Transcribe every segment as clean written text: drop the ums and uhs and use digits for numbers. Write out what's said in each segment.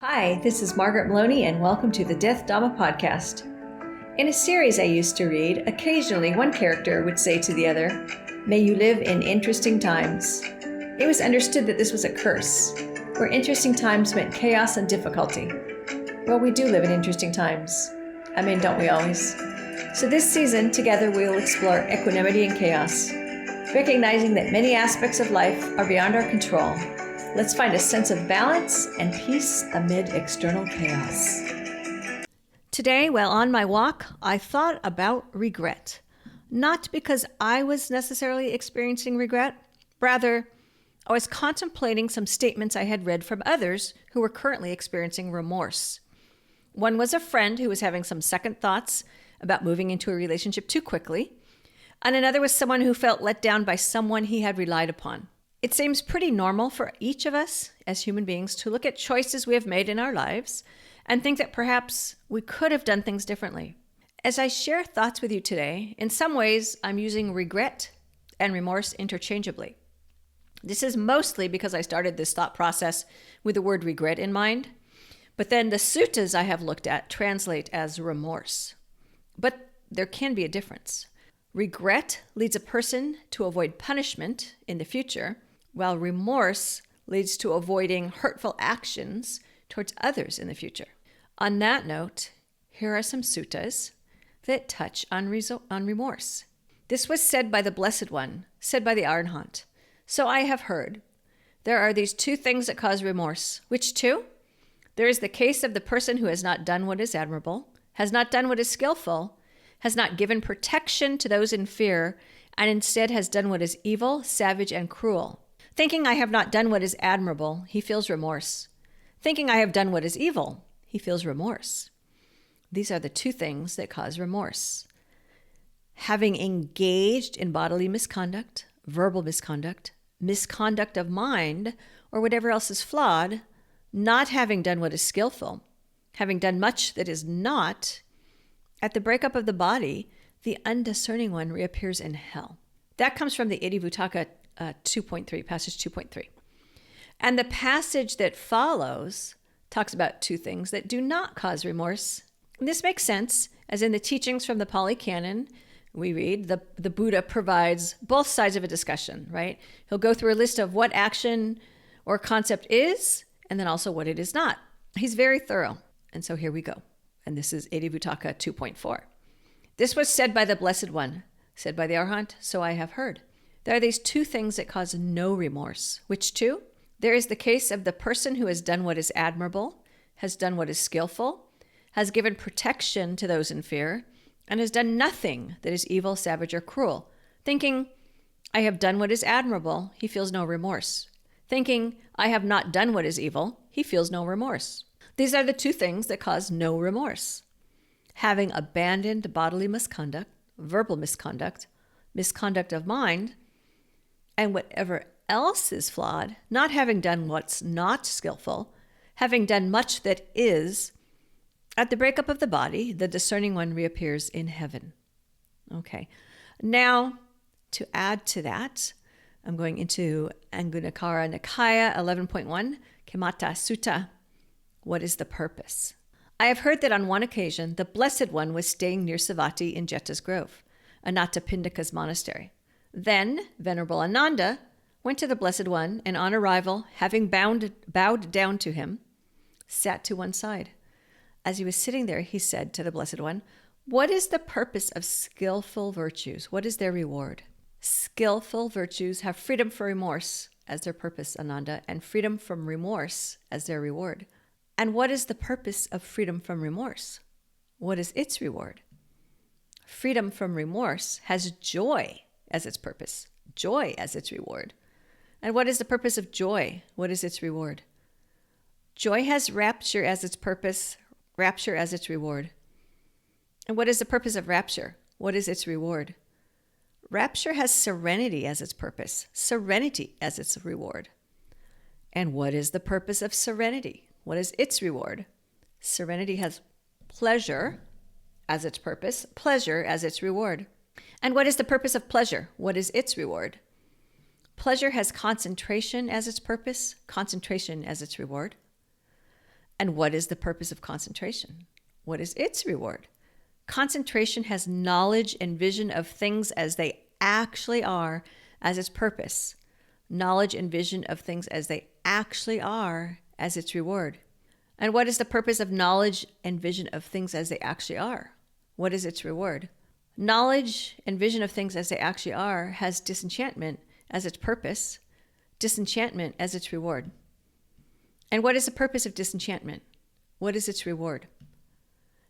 Hi, this is Margaret Meloni, and welcome to the Death Dhamma Podcast. In a series I used to read, occasionally one character would say to the other, "May you live in interesting times." It was understood that this was a curse, where interesting times meant chaos and difficulty. Well, we do live in interesting times. I mean, don't we always? So this season, together we will explore equanimity and chaos, recognizing that many aspects of life are beyond our control. Let's find a sense of balance and peace amid external chaos. Today, while on my walk, I thought about regret. Not because I was necessarily experiencing regret. Rather, I was contemplating some statements I had read from others who were currently experiencing remorse. One was a friend who was having some second thoughts about moving into a relationship too quickly, and another was someone who felt let down by someone he had relied upon. It seems pretty normal for each of us as human beings to look at choices we have made in our lives and think that perhaps we could have done things differently. As I share thoughts with you today, in some ways I'm using regret and remorse interchangeably. This is mostly because I started this thought process with the word regret in mind, but then the suttas I have looked at translate as remorse. But there can be a difference. Regret leads a person to avoid punishment in the future, while remorse leads to avoiding hurtful actions towards others in the future. On that note, here are some suttas that touch on remorse. This was said by the Blessed One, said by the Arhat. So I have heard. There are these two things that cause remorse. Which two? There is the case of the person who has not done what is admirable, has not done what is skillful, has not given protection to those in fear, and instead has done what is evil, savage, and cruel. Thinking I have not done what is admirable, he feels remorse. Thinking I have done what is evil, he feels remorse. These are the two things that cause remorse. Having engaged in bodily misconduct, verbal misconduct, misconduct of mind, or whatever else is flawed, not having done what is skillful, having done much that is not, at the breakup of the body, the undiscerning one reappears in hell. That comes from the Vitakka 2.3, passage 2.3. And the passage that follows talks about two things that do not cause remorse. And this makes sense, as in the teachings from the Pali Canon, we read, the Buddha provides both sides of a discussion, right? He'll go through a list of what action or concept is, and then also what it is not. He's very thorough. And so here we go. And this is Vitakka 2.4. This was said by the Blessed One, said by the Arhat, so I have heard. There are these two things that cause no remorse. Which two? There is the case of the person who has done what is admirable, has done what is skillful, has given protection to those in fear, and has done nothing that is evil, savage, or cruel. Thinking, I have done what is admirable, he feels no remorse. Thinking, I have not done what is evil, he feels no remorse. These are the two things that cause no remorse. Having abandoned bodily misconduct, verbal misconduct, misconduct of mind, and whatever else is flawed, not having done what's not skillful, having done much that is, at the breakup of the body, the discerning one reappears in heaven. Okay. Now, to add to that, I'm going into Angunakkara Nikaya 11.1, Kemata Sutta. What is the purpose? I have heard that on one occasion, the Blessed One was staying near Savatthi in Jeta's Grove, Anathapindika's monastery. Then Venerable Ananda went to the Blessed One, and on arrival, having bowed down to him, sat to one side. As he was sitting there, he said to the Blessed One, what is the purpose of skillful virtues? What is their reward? Skillful virtues have freedom from remorse as their purpose, Ananda, and freedom from remorse as their reward. And what is the purpose of freedom from remorse? What is its reward? Freedom from remorse has joy as its purpose, joy as its reward. And what is the purpose of joy? What is its reward? Joy has rapture as its purpose, rapture as its reward. And what is the purpose of rapture? What is its reward? Rapture has serenity as its purpose, serenity as its reward. And what is the purpose of serenity? What is its reward? Serenity has pleasure as its purpose, pleasure as its reward. And what is the purpose of pleasure? What is its reward? Pleasure has concentration as its purpose, concentration as its reward. And what is the purpose of concentration? What is its reward? Concentration has knowledge and vision of things as they actually are as its purpose. Knowledge and vision of things as they actually are as its reward. And what is the purpose of knowledge and vision of things as they actually are? What is its reward? Knowledge and vision of things as they actually are has disenchantment as its purpose, disenchantment as its reward. And what is the purpose of disenchantment? What is its reward?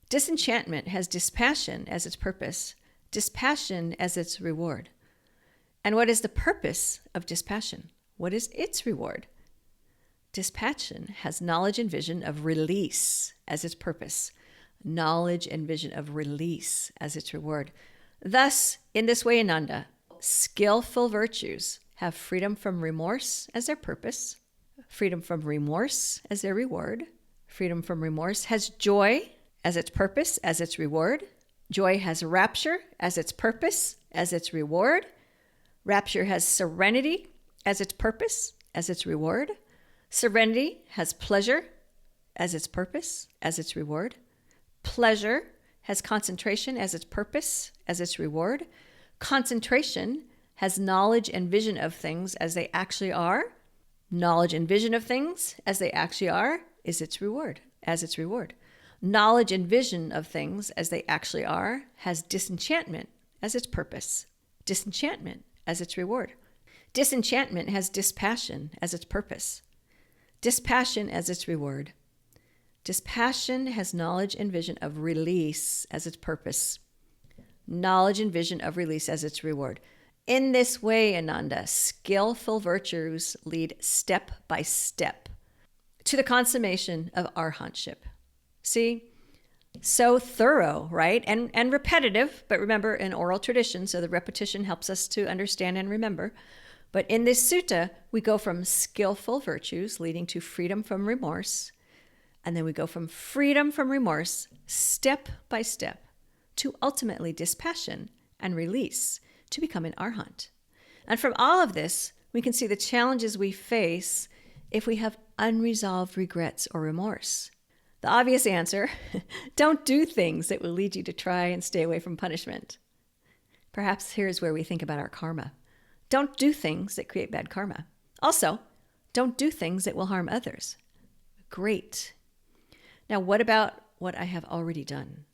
Disenchantment has dispassion as its purpose, dispassion as its reward. And what is the purpose of dispassion? What is its reward? Dispassion has knowledge and vision of release as its purpose, knowledge and vision of release as its reward. Thus, in this way, Ananda, skillful virtues have freedom from remorse as their purpose, freedom from remorse as their reward. Freedom from remorse has joy as its purpose, as its reward. Joy has rapture as its purpose, as its reward. Rapture has serenity as its purpose, as its reward. Serenity has pleasure as its purpose, as its reward. Pleasure has concentration as its purpose, as its reward. Concentration has knowledge and vision of things as they actually are. Knowledge and vision of things as they actually are is its reward, as its reward. Knowledge and vision of things as they actually are has disenchantment as its purpose, disenchantment as its reward. Disenchantment has dispassion as its purpose, dispassion as its reward. Dispassion has knowledge and vision of release as its purpose, knowledge and vision of release as its reward. In this way, Ananda, skillful virtues lead step by step to the consummation of arhantship. See, so thorough, right? And repetitive, but remember, an oral tradition, so the repetition helps us to understand and remember. But in this sutta, we go from skillful virtues leading to freedom from remorse, and then we go from freedom from remorse, step by step, to ultimately dispassion and release, to become an arhat. And from all of this, we can see the challenges we face if we have unresolved regrets or remorse. The obvious answer, don't do things that will lead you to try and stay away from punishment. Perhaps here's where we think about our karma. Don't do things that create bad karma. Also, don't do things that will harm others. Great. Now, what about what I have already done?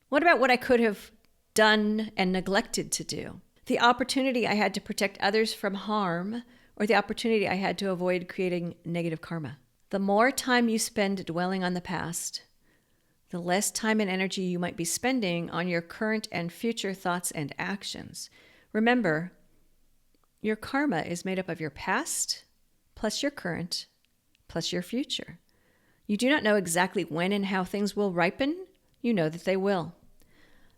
What about what I could have done and neglected to do? The opportunity I had to protect others from harm, or the opportunity I had to avoid creating negative karma. The more time you spend dwelling on the past, the less time and energy you might be spending on your current and future thoughts and actions. Remember, your karma is made up of your past, plus your current, plus your future. You do not know exactly when and how things will ripen. You know that they will.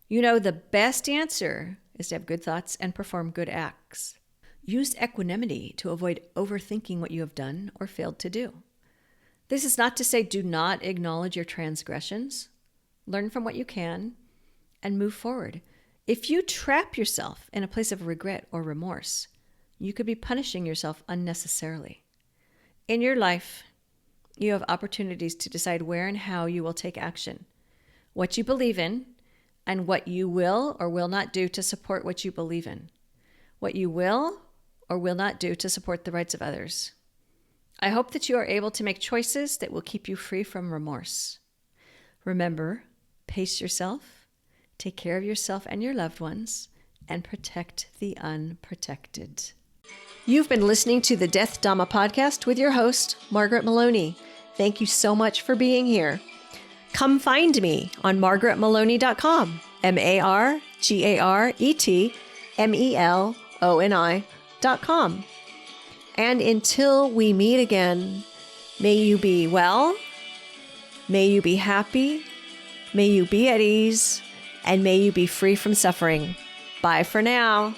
You know the best answer is to have good thoughts and perform good acts. Use equanimity to avoid overthinking what you have done or failed to do. This is not to say do not acknowledge your transgressions. Learn from what you can and move forward. If you trap yourself in a place of regret or remorse, you could be punishing yourself unnecessarily. In your life, you have opportunities to decide where and how you will take action, what you believe in, and what you will or will not do to support what you believe in, what you will or will not do to support the rights of others. I hope that you are able to make choices that will keep you free from remorse. Remember, pace yourself, take care of yourself and your loved ones, and protect the unprotected. You've been listening to the Death Dhamma Podcast with your host, Margaret Meloni. Thank you so much for being here. Come find me on margaretmeloni.com, margaretmeloni.com. And until we meet again, may you be well, may you be happy, may you be at ease, and may you be free from suffering. Bye for now.